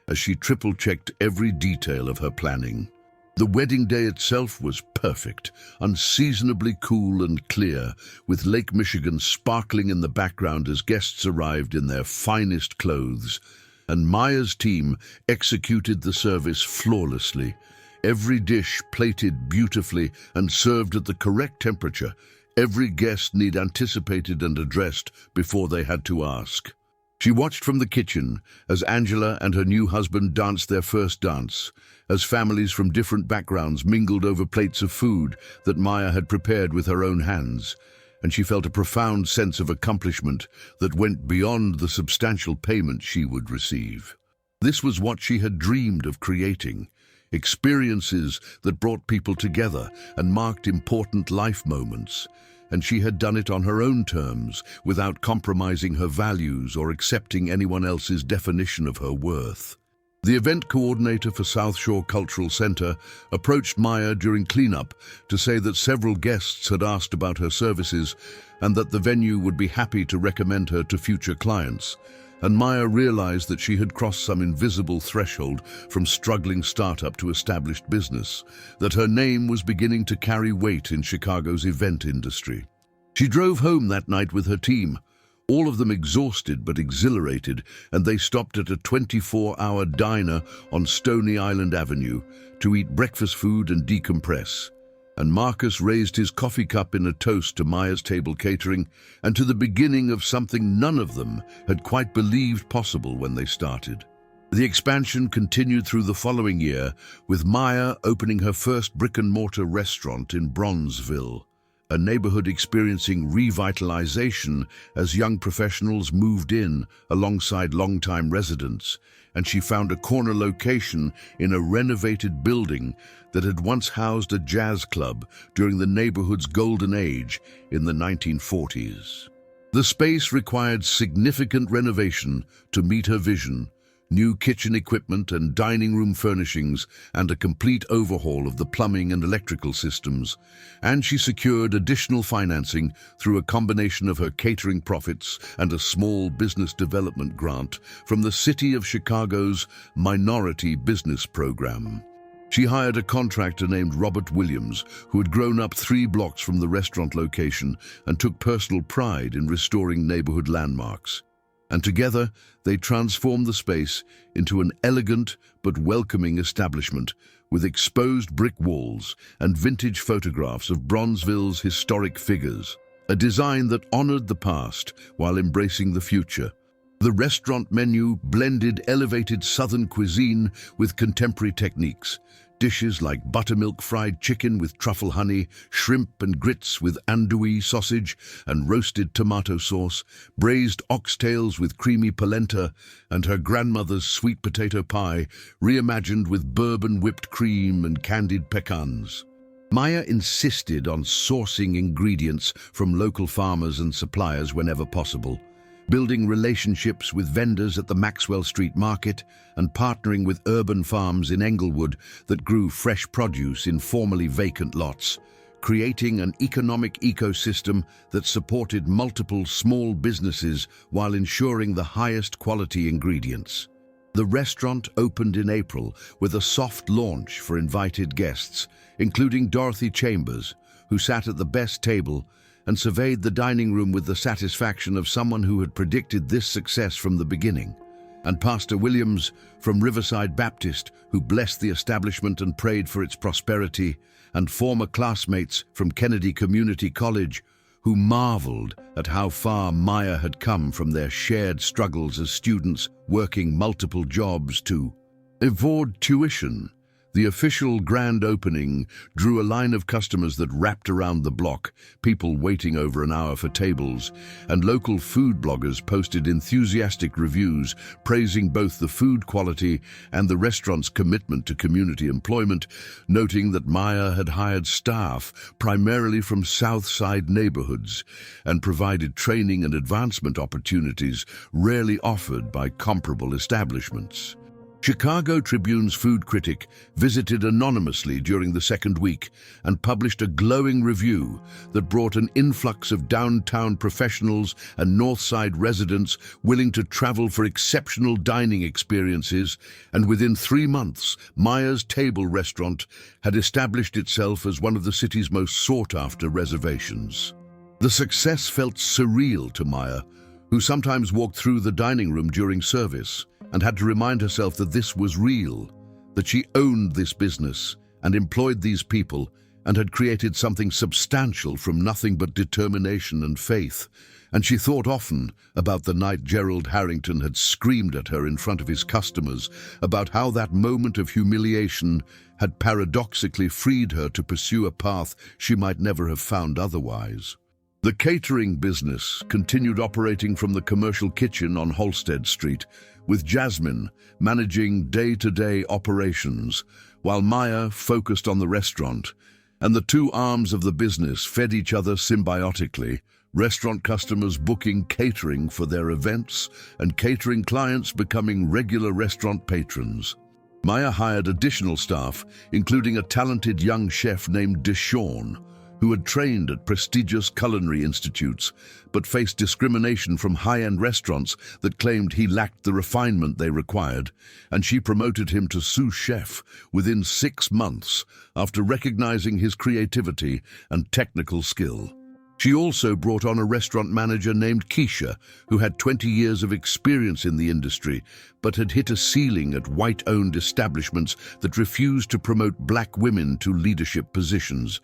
as she triple-checked every detail of her planning. The wedding day itself was perfect, unseasonably cool and clear, with Lake Michigan sparkling in the background as guests arrived in their finest clothes, and Maya's team executed the service flawlessly, every dish plated beautifully and served at the correct temperature, every guest need anticipated and addressed before they had to ask. She watched from the kitchen as Angela and her new husband danced their first dance, as families from different backgrounds mingled over plates of food that Maya had prepared with her own hands, and she felt a profound sense of accomplishment that went beyond the substantial payment she would receive. This was what she had dreamed of creating, experiences that brought people together and marked important life moments, and she had done it on her own terms, without compromising her values or accepting anyone else's definition of her worth. The event coordinator for South Shore Cultural Center approached Maya during cleanup to say that several guests had asked about her services and that the venue would be happy to recommend her to future clients. And Maya realized that she had crossed some invisible threshold from struggling startup to established business, that her name was beginning to carry weight in Chicago's event industry. She drove home that night with her team, all of them exhausted but exhilarated, and they stopped at a 24-hour diner on Stony Island Avenue to eat breakfast food and decompress. And Marcus raised his coffee cup in a toast to Maya's table catering and to the beginning of something none of them had quite believed possible when they started. The expansion continued through the following year, with Maya opening her first brick-and-mortar restaurant in Bronzeville, a neighborhood experiencing revitalization as young professionals moved in alongside longtime residents, and she found a corner location in a renovated building that had once housed a jazz club during the neighborhood's golden age in the 1940s. The space required significant renovation to meet her vision, new kitchen equipment and dining room furnishings, and a complete overhaul of the plumbing and electrical systems. And she secured additional financing through a combination of her catering profits and a small business development grant from the City of Chicago's Minority Business Program. She hired a contractor named Robert Williams, who had grown up 3 blocks from the restaurant location and took personal pride in restoring neighborhood landmarks. And together, they transformed the space into an elegant but welcoming establishment with exposed brick walls and vintage photographs of Bronzeville's historic figures, a design that honored the past while embracing the future. The restaurant menu blended elevated Southern cuisine with contemporary techniques. Dishes like buttermilk fried chicken with truffle honey, shrimp and grits with andouille sausage and roasted tomato sauce, braised oxtails with creamy polenta, and her grandmother's sweet potato pie, reimagined with bourbon whipped cream and candied pecans. Maya insisted on sourcing ingredients from local farmers and suppliers whenever possible, building relationships with vendors at the Maxwell Street Market and partnering with urban farms in Englewood that grew fresh produce in formerly vacant lots, creating an economic ecosystem that supported multiple small businesses while ensuring the highest quality ingredients. The restaurant opened in April with a soft launch for invited guests, including Dorothy Chambers, who sat at the best table and surveyed the dining room with the satisfaction of someone who had predicted this success from the beginning, and Pastor Williams from Riverside Baptist, who blessed the establishment and prayed for its prosperity, and former classmates from Kennedy Community College, who marveled at how far Maya had come from their shared struggles as students working multiple jobs to avoid tuition. The official grand opening drew a line of customers that wrapped around the block, people waiting over an hour for tables, and local food bloggers posted enthusiastic reviews praising both the food quality and the restaurant's commitment to community employment, noting that Maya had hired staff primarily from South Side neighborhoods and provided training and advancement opportunities rarely offered by comparable establishments. Chicago Tribune's food critic visited anonymously during the second week and published a glowing review that brought an influx of downtown professionals and North Side residents willing to travel for exceptional dining experiences, and within 3 months, Maya's Table restaurant had established itself as one of the city's most sought-after reservations. The success felt surreal to Maya, who sometimes walked through the dining room during service and had to remind herself that this was real, that she owned this business and employed these people and had created something substantial from nothing but determination and faith. And she thought often about the night Gerald Harrington had screamed at her in front of his customers, about how that moment of humiliation had paradoxically freed her to pursue a path she might never have found otherwise. The catering business continued operating from the commercial kitchen on Halsted Street, with Jasmine managing day-to-day operations, while Maya focused on the restaurant, and the two arms of the business fed each other symbiotically, restaurant customers booking catering for their events and catering clients becoming regular restaurant patrons. Maya hired additional staff, including a talented young chef named Deshawn, who had trained at prestigious culinary institutes, but faced discrimination from high-end restaurants that claimed he lacked the refinement they required, and she promoted him to sous chef within 6 months after recognizing his creativity and technical skill. She also brought on a restaurant manager named Keisha, who had 20 years of experience in the industry, but had hit a ceiling at white-owned establishments that refused to promote black women to leadership positions.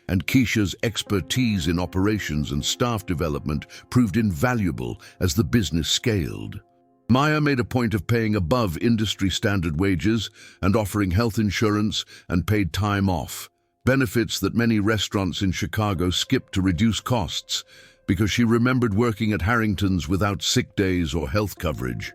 And Keisha's expertise in operations and staff development proved invaluable as the business scaled. Maya made a point of paying above industry standard wages and offering health insurance and paid time off, benefits that many restaurants in Chicago skipped to reduce costs, because she remembered working at Harrington's without sick days or health coverage.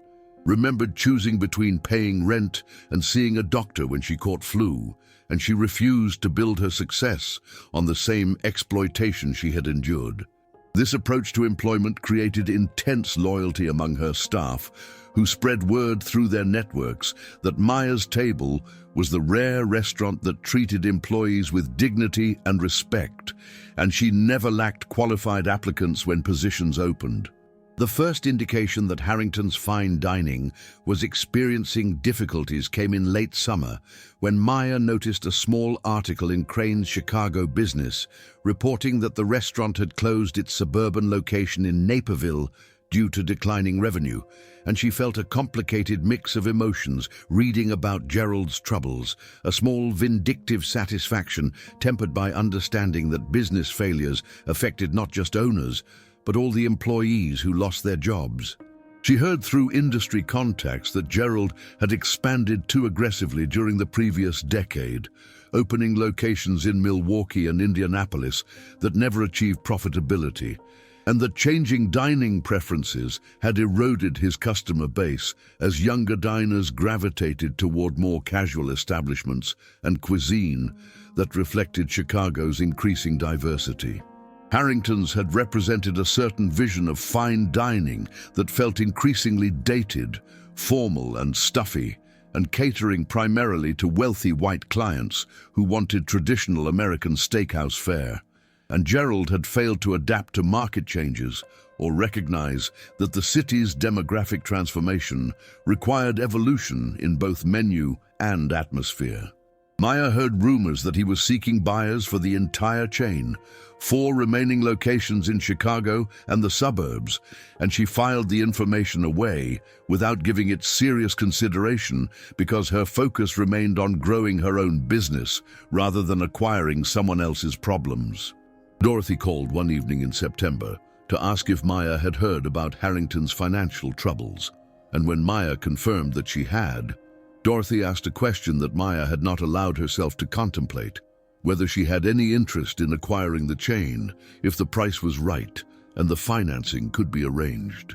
remembered choosing between paying rent and seeing a doctor when she caught flu, and she refused to build her success on the same exploitation she had endured. This approach to employment created intense loyalty among her staff, who spread word through their networks that Maya's Table was the rare restaurant that treated employees with dignity and respect, and she never lacked qualified applicants when positions opened. The first indication that Harrington's fine dining was experiencing difficulties came in late summer, when Maya noticed a small article in Crane's Chicago Business reporting that the restaurant had closed its suburban location in Naperville due to declining revenue, and she felt a complicated mix of emotions reading about Gerald's troubles, a small vindictive satisfaction tempered by understanding that business failures affected not just owners, but all the employees who lost their jobs. She heard through industry contacts that Gerald had expanded too aggressively during the previous decade, opening locations in Milwaukee and Indianapolis that never achieved profitability, and that changing dining preferences had eroded his customer base as younger diners gravitated toward more casual establishments and cuisine that reflected Chicago's increasing diversity. Harrington's had represented a certain vision of fine dining that felt increasingly dated, formal and stuffy, and catering primarily to wealthy white clients who wanted traditional American steakhouse fare. And Gerald had failed to adapt to market changes or recognize that the city's demographic transformation required evolution in both menu and atmosphere. Maya heard rumors that he was seeking buyers for the entire chain, 4 remaining locations in Chicago and the suburbs, and she filed the information away without giving it serious consideration because her focus remained on growing her own business rather than acquiring someone else's problems. Dorothy called one evening in September to ask if Maya had heard about Harrington's financial troubles, and when Maya confirmed that she had, Dorothy asked a question that Maya had not allowed herself to contemplate: whether she had any interest in acquiring the chain if the price was right and the financing could be arranged.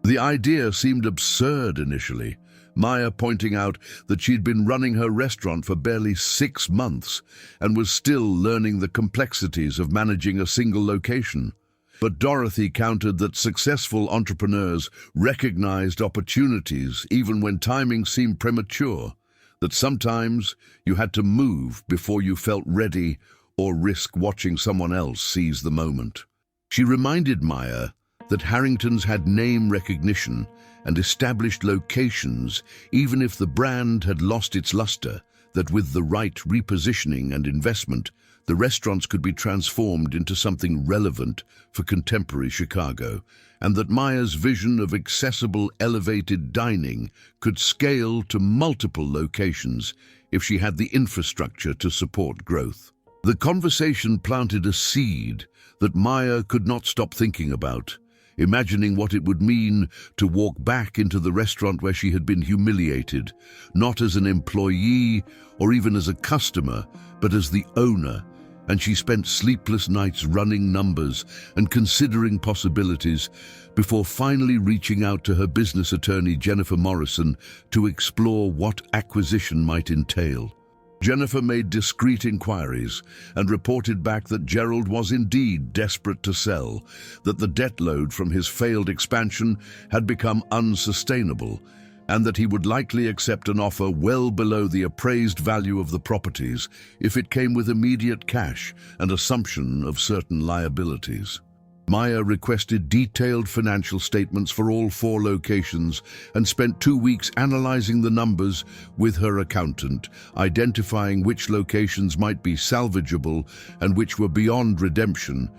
The idea seemed absurd initially, Maya pointing out that she'd been running her restaurant for barely 6 months and was still learning the complexities of managing a single location. But Dorothy countered that successful entrepreneurs recognized opportunities even when timing seemed premature, that sometimes you had to move before you felt ready or risk watching someone else seize the moment. She reminded Maya that Harrington's had name recognition and established locations even if the brand had lost its luster, that with the right repositioning and investment, the restaurants could be transformed into something relevant for contemporary Chicago, and that Maya's vision of accessible, elevated dining could scale to multiple locations if she had the infrastructure to support growth. The conversation planted a seed that Maya could not stop thinking about, imagining what it would mean to walk back into the restaurant where she had been humiliated, not as an employee or even as a customer, but as the owner. And she spent sleepless nights running numbers and considering possibilities before finally reaching out to her business attorney, Jennifer Morrison, to explore what acquisition might entail. Jennifer made discreet inquiries and reported back that Gerald was indeed desperate to sell, that the debt load from his failed expansion had become unsustainable, and that he would likely accept an offer well below the appraised value of the properties if it came with immediate cash and assumption of certain liabilities. Maya requested detailed financial statements for all 4 locations and spent 2 weeks analyzing the numbers with her accountant, identifying which locations might be salvageable and which were beyond redemption,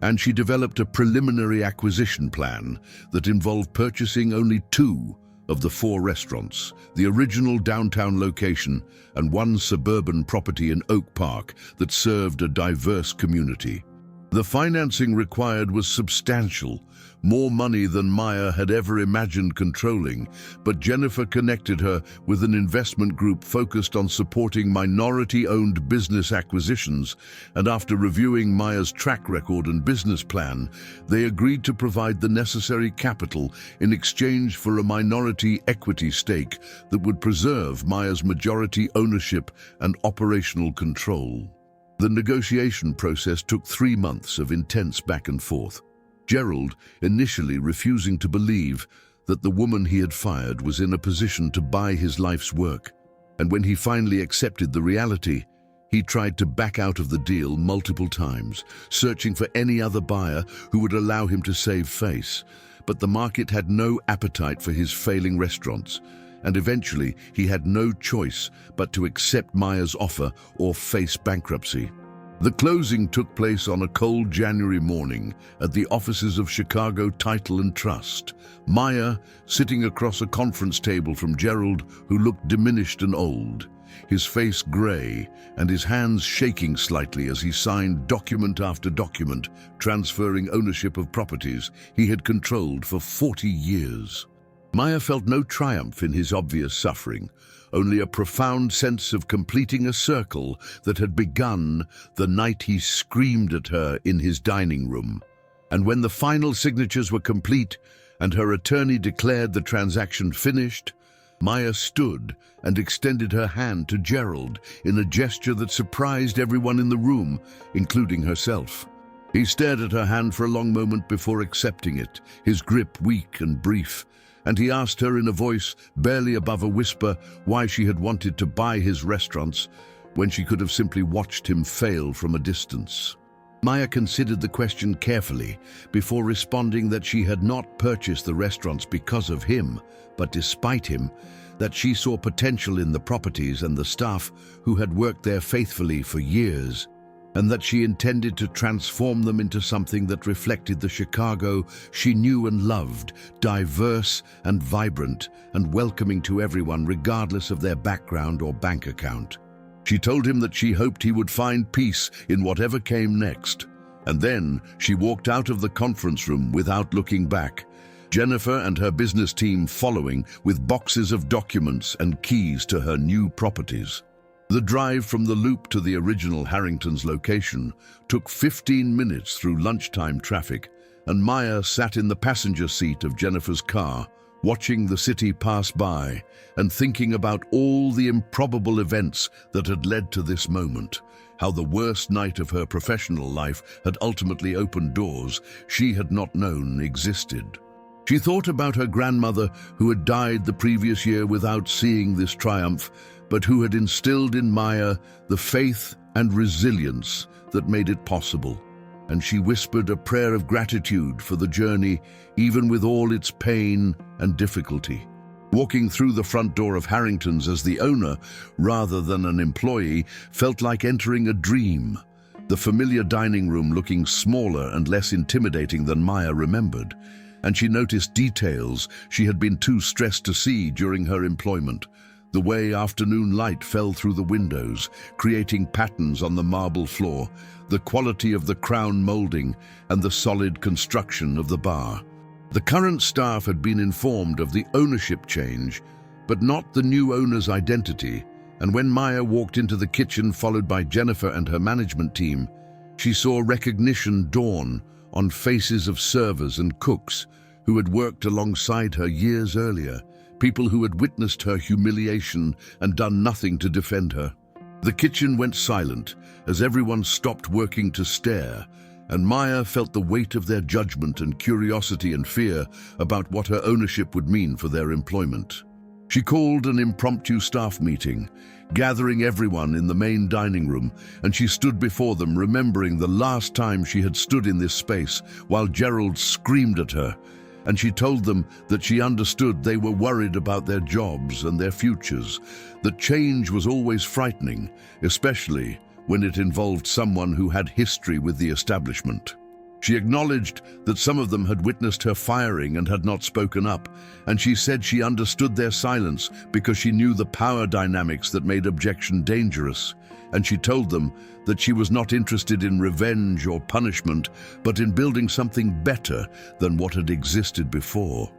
and she developed a preliminary acquisition plan that involved purchasing only 2 of the 4 restaurants, the original downtown location and 1 suburban property in Oak Park that served a diverse community. The financing required was substantial, more money than Maya had ever imagined controlling, but Jennifer connected her with an investment group focused on supporting minority-owned business acquisitions, and after reviewing Maya's track record and business plan, they agreed to provide the necessary capital in exchange for a minority equity stake that would preserve Maya's majority ownership and operational control. The negotiation process took 3 months of intense back and forth. Gerald initially refusing to believe that the woman he had fired was in a position to buy his life's work, and when he finally accepted the reality, he tried to back out of the deal multiple times, searching for any other buyer who would allow him to save face. But the market had no appetite for his failing restaurants, and eventually he had no choice but to accept Maya's offer or face bankruptcy. The closing took place on a cold January morning at the offices of Chicago Title and Trust. Maya sitting across a conference table from Gerald, who looked diminished and old, his face gray and his hands shaking slightly as he signed document after document, transferring ownership of properties he had controlled for 40 years. Maya felt no triumph in his obvious suffering, only a profound sense of completing a circle that had begun the night he screamed at her in his dining room. And when the final signatures were complete and her attorney declared the transaction finished, Maya stood and extended her hand to Gerald in a gesture that surprised everyone in the room, including herself. He stared at her hand for a long moment before accepting it, his grip weak and brief, and he asked her in a voice barely above a whisper why she had wanted to buy his restaurants when she could have simply watched him fail from a distance. Maya considered the question carefully before responding that she had not purchased the restaurants because of him, but despite him, that she saw potential in the properties and the staff who had worked there faithfully for years, and that she intended to transform them into something that reflected the Chicago she knew and loved, diverse and vibrant and welcoming to everyone regardless of their background or bank account. She told him that she hoped he would find peace in whatever came next, and then she walked out of the conference room without looking back, Jennifer and her business team following with boxes of documents and keys to her new properties. The drive from the Loop to the original Harrington's location took 15 minutes through lunchtime traffic, and Maya sat in the passenger seat of Jennifer's car, watching the city pass by and thinking about all the improbable events that had led to this moment, how the worst night of her professional life had ultimately opened doors she had not known existed. She thought about her grandmother, who had died the previous year without seeing this triumph, but who had instilled in Maya the faith and resilience that made it possible. And she whispered a prayer of gratitude for the journey, even with all its pain and difficulty. Walking through the front door of Harrington's as the owner, rather than an employee, felt like entering a dream. The familiar dining room looking smaller and less intimidating than Maya remembered, and she noticed details she had been too stressed to see during her employment. The way afternoon light fell through the windows, creating patterns on the marble floor, the quality of the crown molding, and the solid construction of the bar. The current staff had been informed of the ownership change, but not the new owner's identity, and when Maya walked into the kitchen followed by Jennifer and her management team, she saw recognition dawn on faces of servers and cooks who had worked alongside her years earlier, people who had witnessed her humiliation and done nothing to defend her. The kitchen went silent as everyone stopped working to stare, and Maya felt the weight of their judgment and curiosity and fear about what her ownership would mean for their employment. She called an impromptu staff meeting, gathering everyone in the main dining room, and she stood before them remembering the last time she had stood in this space while Gerald screamed at her, and she told them that she understood they were worried about their jobs and their futures, that change was always frightening, especially when it involved someone who had history with the establishment. She acknowledged that some of them had witnessed her firing and had not spoken up, and she said she understood their silence because she knew the power dynamics that made objection dangerous, and she told them that she was not interested in revenge or punishment, but in building something better than what had existed before.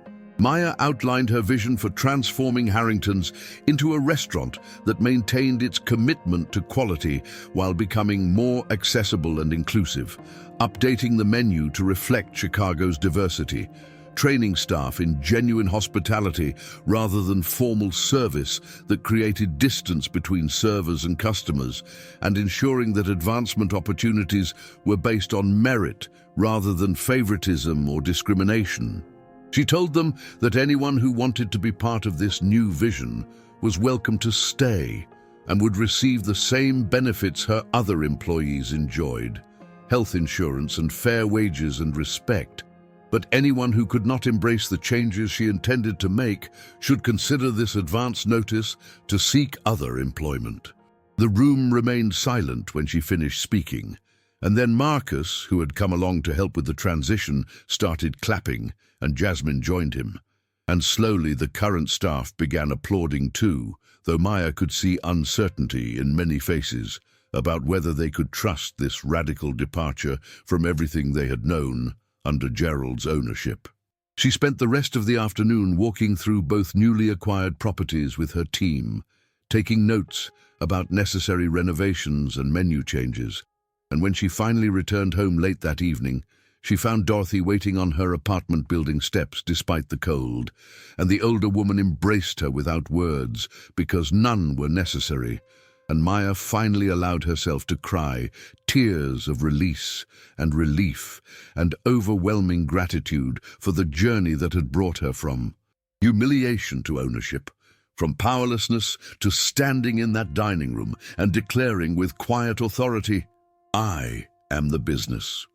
Maya outlined her vision for transforming Harrington's into a restaurant that maintained its commitment to quality while becoming more accessible and inclusive, updating the menu to reflect Chicago's diversity, training staff in genuine hospitality rather than formal service that created distance between servers and customers, and ensuring that advancement opportunities were based on merit rather than favoritism or discrimination. She told them that anyone who wanted to be part of this new vision was welcome to stay and would receive the same benefits her other employees enjoyed: health insurance and fair wages and respect. But anyone who could not embrace the changes she intended to make should consider this advance notice to seek other employment. The room remained silent when she finished speaking, and then Marcus, who had come along to help with the transition, started clapping, and Jasmine joined him. And slowly the current staff began applauding too, though Maya could see uncertainty in many faces about whether they could trust this radical departure from everything they had known under Gerald's ownership. She spent the rest of the afternoon walking through both newly acquired properties with her team, taking notes about necessary renovations and menu changes. And when she finally returned home late that evening, she found Dorothy waiting on her apartment building steps despite the cold, and the older woman embraced her without words because none were necessary. And Maya finally allowed herself to cry, tears of release and relief and overwhelming gratitude for the journey that had brought her from humiliation to ownership, from powerlessness to standing in that dining room and declaring with quiet authority, "I am the business."